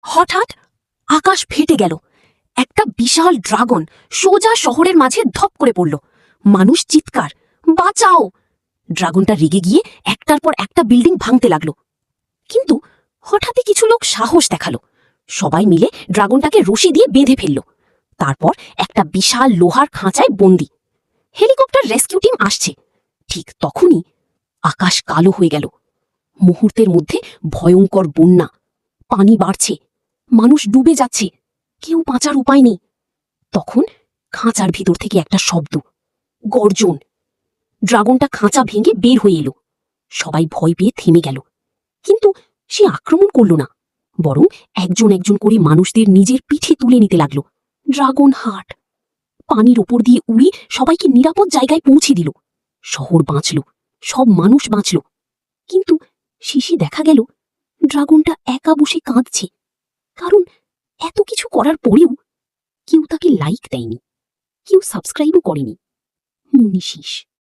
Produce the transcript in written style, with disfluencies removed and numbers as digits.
হঠাৎ আকাশ ফেটে গেল। একটা বিশাল ড্রাগন সোজা শহরের মাঝে ধপ করে পড়ল। মানুষ চিৎকার, বাঁচাও! ড্রাগনটা রেগে গিয়ে একটার পর একটা বিল্ডিং ভাঙতে লাগলো। কিন্তু হঠাৎই কিছু লোক সাহস দেখালো। সবাই মিলে ড্রাগনটাকে রশি দিয়ে বেঁধে ফেলল। তারপর একটা বিশাল লোহার খাঁচায় বন্দি। হেলিকপ্টার রেস্কিউ টিম আসছে। ঠিক তখনই আকাশ কালো হয়ে গেল। মুহূর্তের মধ্যে ভয়ঙ্কর বন্যা, পানি বাড়ছে, মানুষ ডুবে যাচ্ছে, কেউ বাঁচার উপায় নেই। তখন খাঁচার ভিতর থেকে একটা শব্দ, গর্জন। ড্রাগনটা খাঁচা ভেঙে বের হয়ে এলো। সবাই ভয় পেয়ে থেমে গেল। কিন্তু সে আক্রমণ করল না, বরং একজন একজন করে মানুষদের নিজের পিঠে তুলে নিতে লাগলো। ড্রাগন হার্ট পানির ওপর দিয়ে উড়ে সবাইকে নিরাপদ জায়গায় পৌঁছে দিল। শহর বাঁচল, সব মানুষ বাঁচল। কিন্তু শেষে দেখা গেল ড্রাগনটা একা বসে কাঁদছে, কারণ এত কিছু করার পরেও কেউ তাকে লাইক দেয়নি, কেউ সাবস্ক্রাইবও করেনি। মনি শেষ।